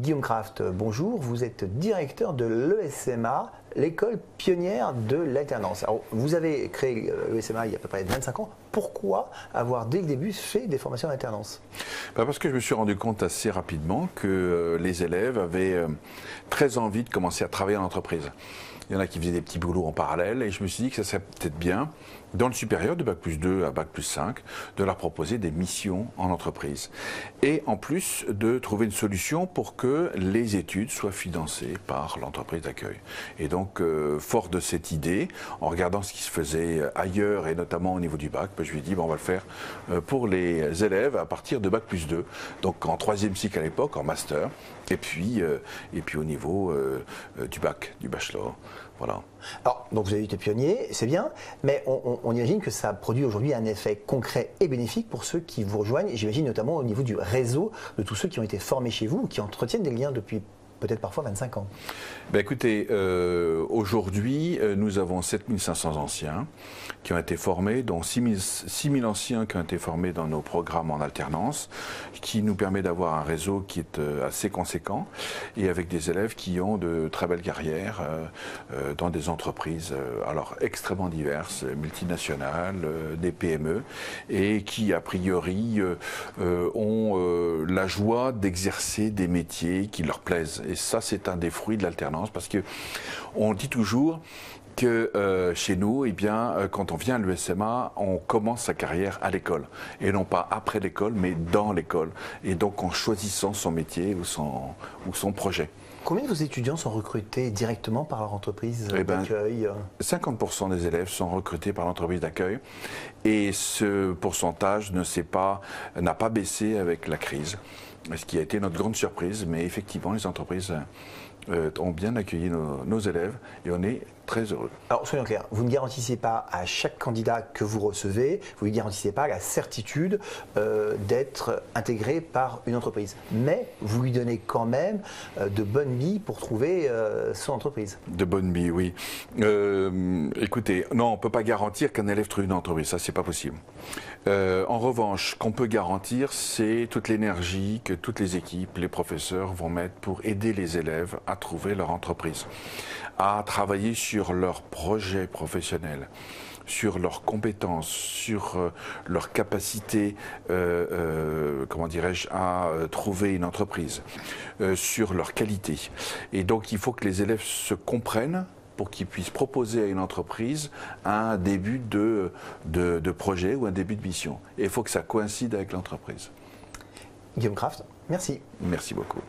Guillaume Kraft, bonjour. Vous êtes directeur de l'ESMA, l'école pionnière de l'alternance. Alors, vous avez créé l'ESMA il y a à peu près 25 ans. Pourquoi avoir dès le début fait des formations d'alternance? Parce que je me suis rendu compte assez rapidement que les élèves avaient très envie de commencer à travailler en entreprise. Il y en a qui faisaient des petits boulots en parallèle et je me suis dit que ça serait peut-être bien, dans le supérieur de Bac+2 à Bac+5, de leur proposer des missions en entreprise. Et en plus de trouver une solution pour que les études soient financées par l'entreprise d'accueil. Et donc, fort de cette idée, en regardant ce qui se faisait ailleurs et notamment au niveau du bac, je lui ai dit on va le faire pour les élèves à partir de Bac+2, donc en troisième cycle à l'époque, en master, et puis au niveau du bac, du bachelor. Voilà. Alors, donc vous avez été pionnier, c'est bien, mais on imagine que ça produit aujourd'hui un effet concret et bénéfique pour ceux qui vous rejoignent, j'imagine notamment au niveau du réseau de tous ceux qui ont été formés chez vous ou qui entretiennent des liens depuis peut-être parfois 25 ans. Écoutez, aujourd'hui, nous avons 7500 anciens qui ont été formés, dont 6000 anciens qui ont été formés dans nos programmes en alternance, qui nous permet d'avoir un réseau qui est assez conséquent et avec des élèves qui ont de très belles carrières dans des entreprises alors extrêmement diverses, multinationales, des PME, et qui a priori ont la joie d'exercer des métiers qui leur plaisent. Et ça, c'est un des fruits de l'alternance, parce qu'on dit toujours que chez nous, eh bien, quand on vient à l'ESMA, on commence sa carrière à l'école. Et non pas après l'école, mais dans l'école. Et donc en choisissant son métier ou son projet. Combien de vos étudiants sont recrutés directement par leur entreprise d'accueil? 50% des élèves sont recrutés par l'entreprise d'accueil. Et ce pourcentage n'a pas baissé avec la crise. Ce qui a été notre grande surprise, mais effectivement, les entreprises ont bien accueilli nos élèves et on est très heureux. Alors, soyons clairs, vous ne garantissez pas à chaque candidat que vous recevez, vous ne garantissez pas la certitude d'être intégré par une entreprise. Mais vous lui donnez quand même de bonnes billes pour trouver son entreprise. De bonnes billes, oui. Écoutez, non, on ne peut pas garantir qu'un élève trouve une entreprise, ça c'est pas possible. En revanche, ce qu'on peut garantir, c'est toute l'énergie que toutes les équipes, les professeurs vont mettre pour aider les élèves à trouver leur entreprise, à travailler sur leur projet professionnel, sur leurs compétences, sur leur capacité, comment dirais-je, à trouver une entreprise, sur leur qualité. Et donc il faut que les élèves se comprennent pour qu'ils puissent proposer à une entreprise un début de projet ou un début de mission. Et il faut que ça coïncide avec l'entreprise. Guillaume Kraft, merci. Merci beaucoup.